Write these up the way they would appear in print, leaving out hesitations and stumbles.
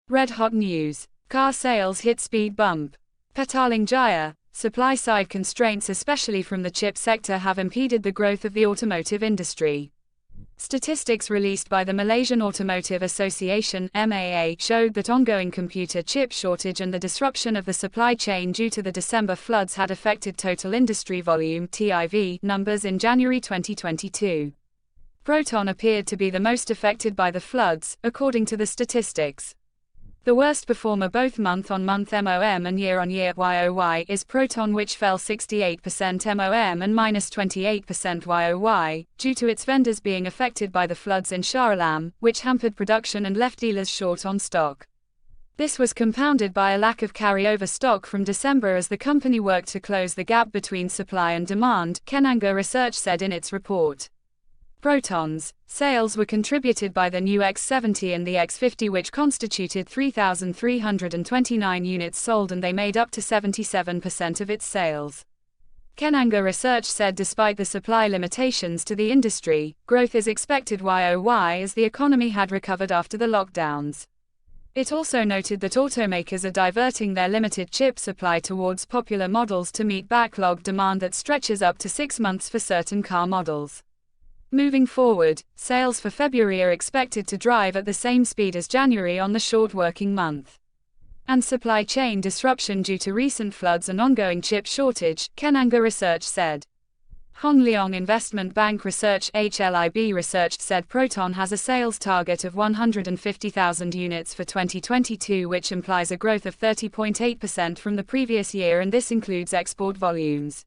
Red hot news. Car sales hit speed bump. Petaling Jaya. Supply-side constraints especially from the chip sector have impeded the growth of the automotive industry. Statistics released by the Malaysian Automotive Association (MAA) showed that ongoing computer chip shortage and the disruption of the supply chain due to the December floods had affected total industry volume (TIV) numbers in January 2022. Proton appeared to be the most affected by the floods, according to the statistics. The worst performer both month-on-month MOM and year-on-year YOY is Proton, which fell 68% MOM and -28% YOY, due to its vendors being affected by the floods in Shah Alam, which hampered production and left dealers short on stock. This was compounded by a lack of carryover stock from December as the company worked to close the gap between supply and demand, Kenanga Research said in its report. Proton's sales were contributed by the new X70 and the X50, which constituted 3,329 units sold, and they made up to 77% of its sales. Kenanga Research said despite the supply limitations to the industry, growth is expected YOY as the economy had recovered after the lockdowns. It also noted that automakers are diverting their limited chip supply towards popular models to meet backlog demand that stretches up to 6 months for certain car models. Moving forward, sales for February are expected to drive at the same speed as January on the short working month. And supply chain disruption due to recent floods and ongoing chip shortage, Kenanga Research said. Hong Leong Investment Bank Research (HLIB Research) said Proton has a sales target of 150,000 units for 2022, which implies a growth of 30.8% from the previous year, and this includes export volumes.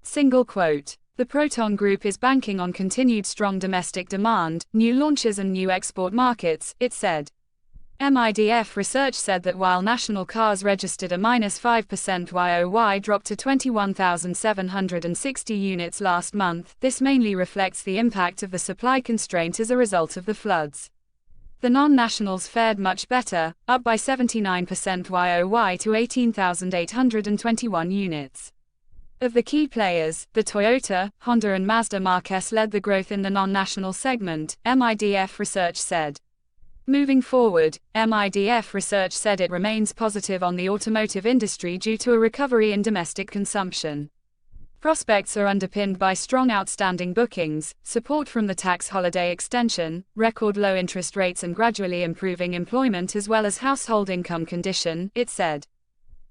Single quote. The Proton Group is banking on continued strong domestic demand, new launches and new export markets, it said. MIDF Research said that while national cars registered a -5% YOY drop to 21,760 units last month, this mainly reflects the impact of the supply constraint as a result of the floods. The non-nationals fared much better, up by 79% YOY to 18,821 units. Of the key players, the Toyota, Honda and Mazda marques led the growth in the non-national segment, MIDF Research said. Moving forward, MIDF Research said it remains positive on the automotive industry due to a recovery in domestic consumption. Prospects are underpinned by strong outstanding bookings, support from the tax holiday extension, record low interest rates and gradually improving employment as well as household income condition, it said.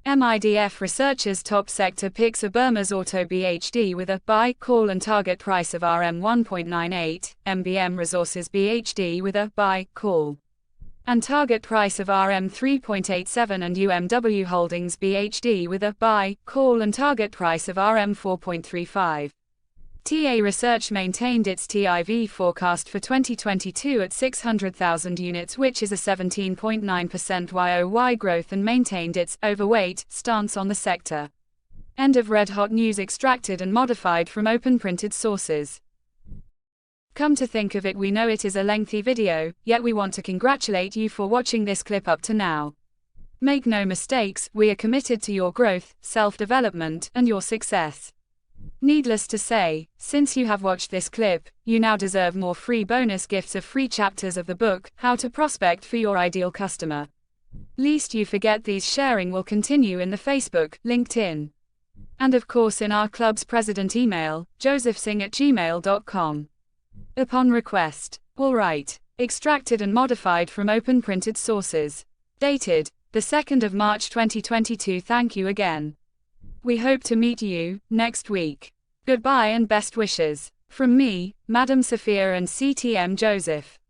MIDF Research's top sector picks are Burma's Auto BHD with a buy, call and target price of RM 1.98, MBM Resources BHD with a buy, call and target price of RM 3.87, and UMW Holdings BHD with a buy, call and target price of RM 4.35. TA Research maintained its TIV forecast for 2022 at 600,000 units, which is a 17.9% YOY growth, and maintained its overweight stance on the sector. End of red hot news extracted and modified from open printed sources. Come to think of it, we know it is a lengthy video, yet we want to congratulate you for watching this clip up to now. Make no mistakes, we are committed to your growth, self-development, and your success. Needless to say, since you have watched this clip, you now deserve more free bonus gifts of free chapters of the book, How to Prospect for Your Ideal Customer. Least you forget these sharing will continue in the Facebook, LinkedIn, and of course in our club's president email, josephsingh@gmail.com. Upon request. All right. Extracted and modified from open printed sources. Dated, the 2nd of March 2022. Thank you again. We hope to meet you next week. Goodbye and best wishes. From me, Madam Sophia and CTM Joseph.